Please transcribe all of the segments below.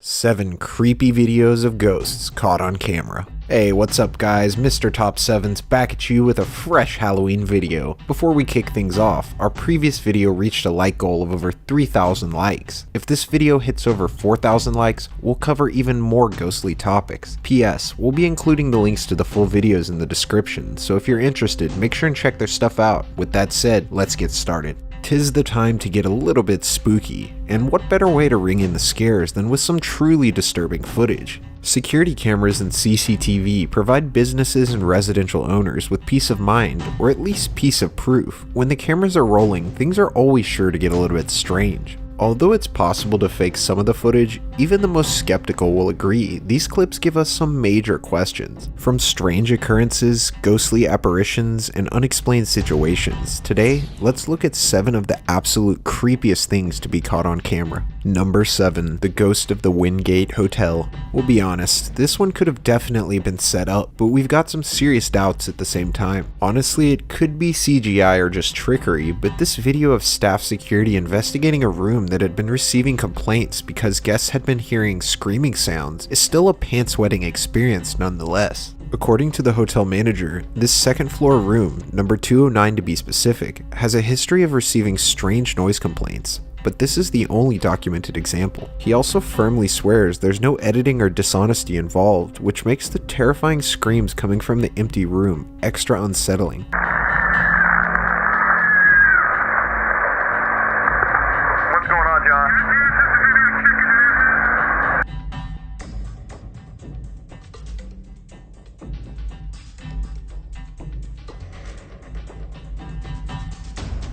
Seven creepy videos of ghosts caught on camera. Hey, what's up guys, Mr. Top 7's back at you with a fresh Halloween video. Before we kick things off, our previous video reached a like goal of over 3,000 likes. If this video hits over 4,000 likes, we'll cover even more ghostly topics. P.S. We'll be including the links to the full videos in the description, so if you're interested, make sure and check their stuff out. With that said, let's get started. 'Tis the time to get a little bit spooky, and what better way to ring in the scares than with some truly disturbing footage? Security cameras and CCTV provide businesses and residential owners with peace of mind, or at least peace of proof. When the cameras are rolling, things are always sure to get a little bit strange. Although it's possible to fake some of the footage, even the most skeptical will agree these clips give us some major questions. From strange occurrences, ghostly apparitions, and unexplained situations, today, let's look at 7 of the absolute creepiest things to be caught on camera. Number 7. The Ghost of the Wingate Hotel. We'll be honest, this one could have definitely been set up, but we've got some serious doubts at the same time. Honestly, it could be CGI or just trickery, but this video of staff security investigating a room that had been receiving complaints because guests had been hearing screaming sounds is still a pants-wetting experience nonetheless. According to the hotel manager, this second floor room, number 209 to be specific, has a history of receiving strange noise complaints, but this is the only documented example. He also firmly swears there's no editing or dishonesty involved, which makes the terrifying screams coming from the empty room extra unsettling.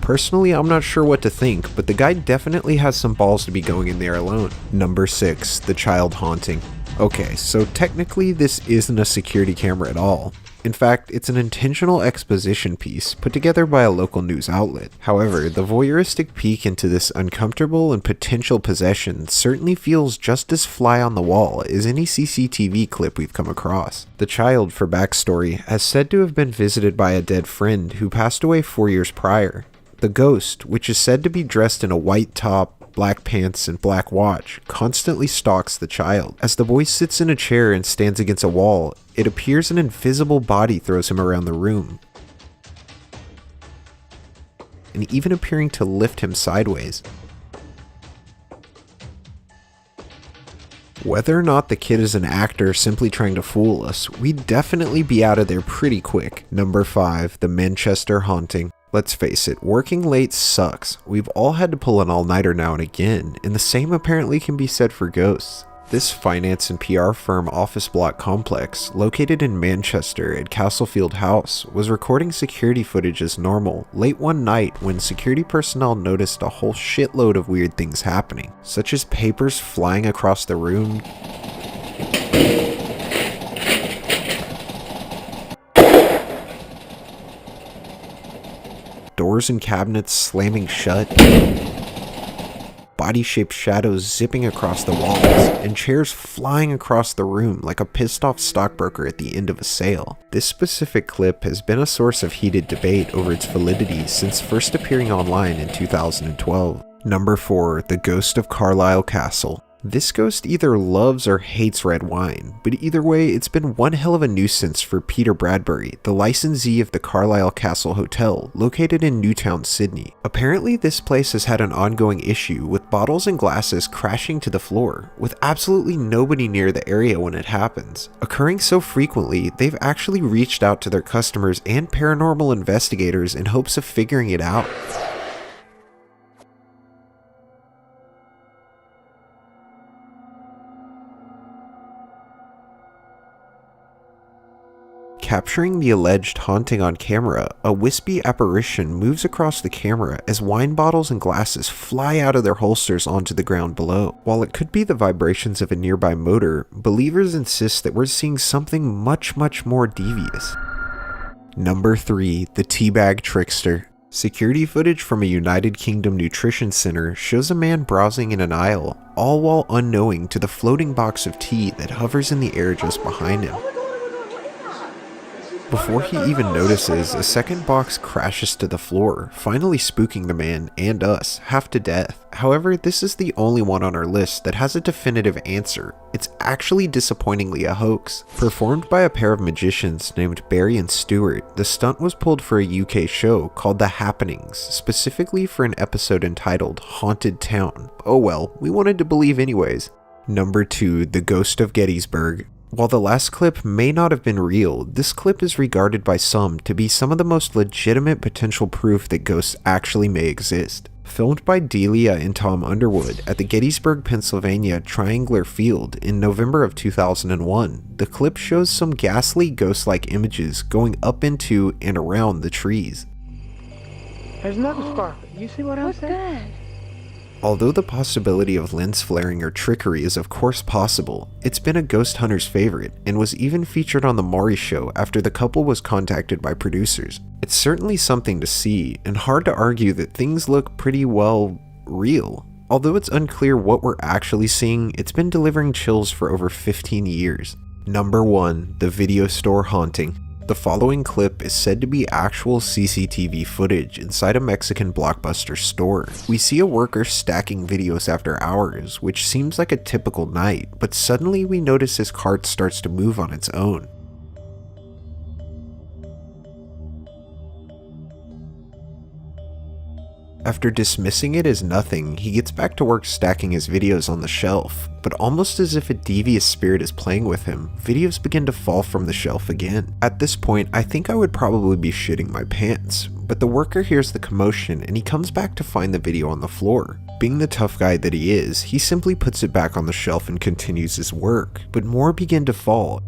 Personally, I'm not sure what to think, but the guy definitely has some balls to be going in there alone. Number 6. The Child Haunting. Okay, so technically this isn't a security camera at all. In fact, it's an intentional exposition piece put together by a local news outlet. However, the voyeuristic peek into this uncomfortable and potential possession certainly feels just as fly on the wall as any CCTV clip we've come across. The child, for backstory, has said to have been visited by a dead friend who passed away 4 years prior. The ghost, which is said to be dressed in a white top, black pants, and black watch, constantly stalks the child. As the boy sits in a chair and stands against a wall, it appears an invisible body throws him around the room, and even appearing to lift him sideways. Whether or not the kid is an actor simply trying to fool us, we'd definitely be out of there pretty quick. Number 5. The Manchester Haunting. Let's face it, working late sucks. We've all had to pull an all-nighter now and again, and the same apparently can be said for ghosts. This finance and PR firm office block complex, located in Manchester at Castlefield House, was recording security footage as normal late one night when security personnel noticed a whole shitload of weird things happening, such as papers flying across the room, doors and cabinets slamming shut, body-shaped shadows zipping across the walls, and chairs flying across the room like a pissed-off stockbroker at the end of a sale. This specific clip has been a source of heated debate over its validity since first appearing online in 2012. Number 4. The Ghost of Carlisle Castle. This ghost either loves or hates red wine, but either way, it's been one hell of a nuisance for Peter Bradbury, the licensee of the Carlisle Castle Hotel, located in Newtown, Sydney. Apparently, this place has had an ongoing issue with bottles and glasses crashing to the floor, with absolutely nobody near the area when it happens. Occurring so frequently, they've actually reached out to their customers and paranormal investigators in hopes of figuring it out. Capturing the alleged haunting on camera, a wispy apparition moves across the camera as wine bottles and glasses fly out of their holsters onto the ground below. While it could be the vibrations of a nearby motor, believers insist that we're seeing something much more devious. Number 3. The Teabag Trickster. Security footage from a United Kingdom nutrition center shows a man browsing in an aisle, all while unknowing to the floating box of tea that hovers in the air just behind him. Before he even notices, a second box crashes to the floor, finally spooking the man and us half to death. However, this is the only one on our list that has a definitive answer. It's actually disappointingly a hoax. Performed by a pair of magicians named Barry and Stewart, the stunt was pulled for a UK show called The Happenings, specifically for an episode entitled Haunted Town. Oh well, we wanted to believe anyways. Number 2, The Ghost of Gettysburg. While the last clip may not have been real, this clip is regarded by some to be some of the most legitimate potential proof that ghosts actually may exist. Filmed by Delia and Tom Underwood at the Gettysburg, Pennsylvania Triangular Field in November of 2001, the clip shows some ghastly ghost-like images going up into and around the trees. There's nothing sparkling. You see what I'm saying? What's that? Although the possibility of lens flaring or trickery is of course possible, it's been a ghost hunter's favorite and was even featured on The Maury Show after the couple was contacted by producers. It's certainly something to see, and hard to argue that things look pretty well real. Although it's unclear what we're actually seeing, it's been delivering chills for over 15 years. Number 1, The Video Store Haunting. The following clip is said to be actual CCTV footage inside a Mexican Blockbuster store. We see a worker stacking videos after hours, which seems like a typical night, but suddenly we notice his cart starts to move on its own. After dismissing it as nothing, he gets back to work stacking his videos on the shelf, but almost as if a devious spirit is playing with him, videos begin to fall from the shelf again. At this point, I think I would probably be shitting my pants, but the worker hears the commotion and he comes back to find the video on the floor. Being the tough guy that he is, he simply puts it back on the shelf and continues his work, but more begin to fall.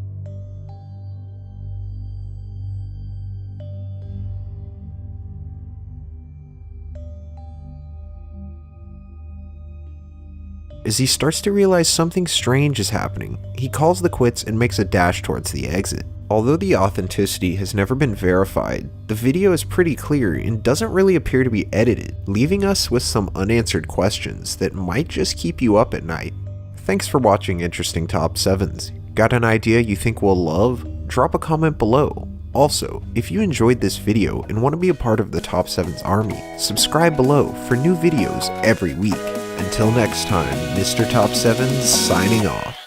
As he starts to realize something strange is happening, he calls the quits and makes a dash towards the exit. Although the authenticity has never been verified, the video is pretty clear and doesn't really appear to be edited, leaving us with some unanswered questions that might just keep you up at night. Thanks for watching Interesting Top 7s. Got an idea you think we'll love? Drop a comment below. Also, if you enjoyed this video and want to be a part of the Top 7's army, subscribe below for new videos every week. Until next time, Mr. Top 7 signing off.